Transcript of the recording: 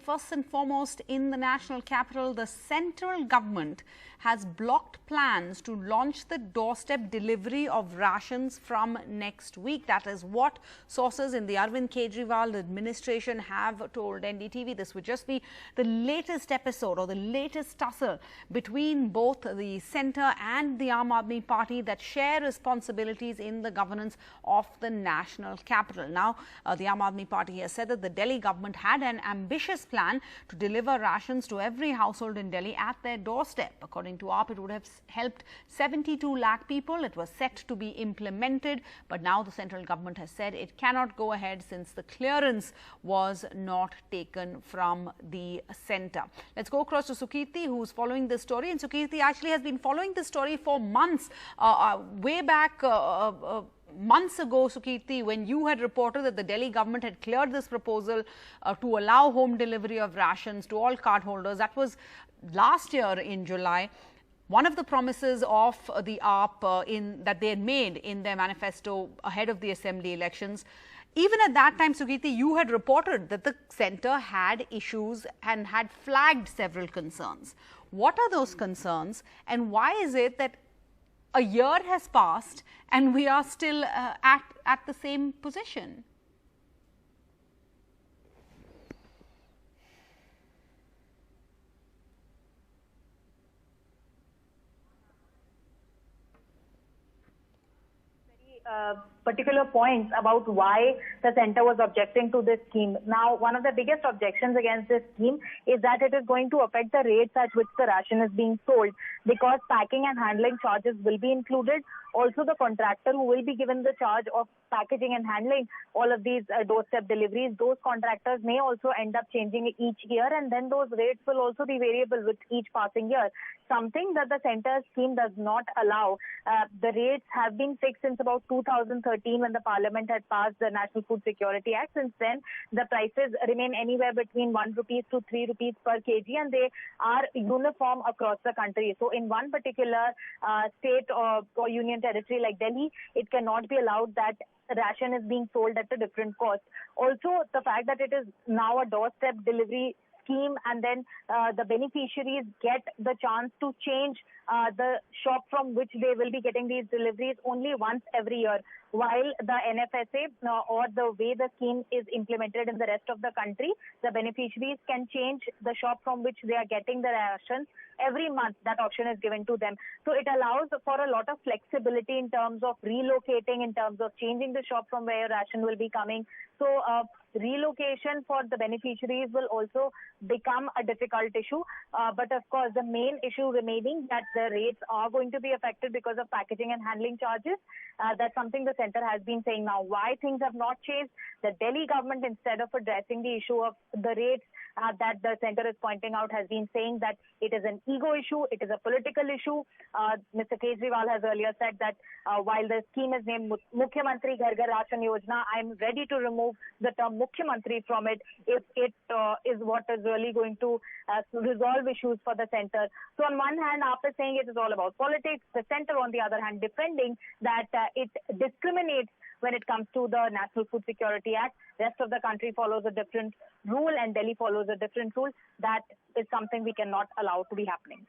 first and foremost, in the national capital, the central government has blocked plans to launch the doorstep delivery of rations from next week. That is what sources in the Arvind Kejriwal administration have told NDTV. This would just be the latest episode or the latest tussle between both the centre and the Aam Aadmi Party that share responsibilities in the governance of the national capital. Now, the Aam Aadmi Party has said that the Delhi government had an ambitious plan to deliver rations to every household in Delhi at their doorstep. According to AAP, it would have helped 72 lakh people. It was set to be implemented, but now the central government has said it cannot go ahead since the clearance was not taken from the centre. Let's go across to Sukirti, who's following this story. And Sukirti actually has been following this story for months, way back months ago, Sukirti, when you had reported that the Delhi government had cleared this proposal to allow home delivery of rations to all cardholders. That was last year in July. One of the promises of the AAP that they had made in their manifesto ahead of the assembly elections. Even at that time, Sukirti, you had reported that the centre had issues and had flagged several concerns. What are those concerns, and why is it that a year has passed and we are still at the same position? Particular points about why the centre was objecting to this scheme. Now, one of the biggest objections against this scheme is that it is going to affect the rates at which the ration is being sold, because packing and handling charges will be included. Also, the contractor who will be given the charge of packaging and handling all of these doorstep deliveries, those contractors may also end up changing each year, and then those rates will also be variable with each passing year, something that the centre scheme does not allow. The rates have been fixed since about 2013 when the Parliament had passed the National Food Security Act. Since then, the prices remain anywhere between 1 rupees to 3 rupees per kg, and they are uniform across the country. So in one particular state or union territory like Delhi, it cannot be allowed that ration is being sold at a different cost. Also, the fact that it is now a doorstep delivery scheme, and then the beneficiaries get the chance to change the shop from which they will be getting these deliveries only once every year, while the NFSA or the way the scheme is implemented in the rest of the country, the beneficiaries can change the shop from which they are getting the rations every month. That option is given to them. So it allows for a lot of flexibility in terms of relocating, in terms of changing the shop from where ration will be coming. So relocation for the beneficiaries will also become a difficult issue. But of course, the main issue remaining that the rates are going to be affected because of packaging and handling charges. That's something the centre has been saying. Now, why things have not changed? The Delhi government, instead of addressing the issue of the rates that the centre is pointing out, has been saying that it is an ego issue, it is a political issue. Mr. Kejriwal has earlier said that while the scheme is named Mukhyamantri Ghar Ghar Ration Yojana, I am ready to remove the term Mukhyamantri from it if it is what is really going to resolve issues for the centre. So on one hand, AAP is saying it is all about politics. The centre, on the other hand, defending that it discriminates when it comes to the National Food Security Act. Rest of the country follows a different rule and Delhi follows a different rule. That is something we cannot allow to be happening.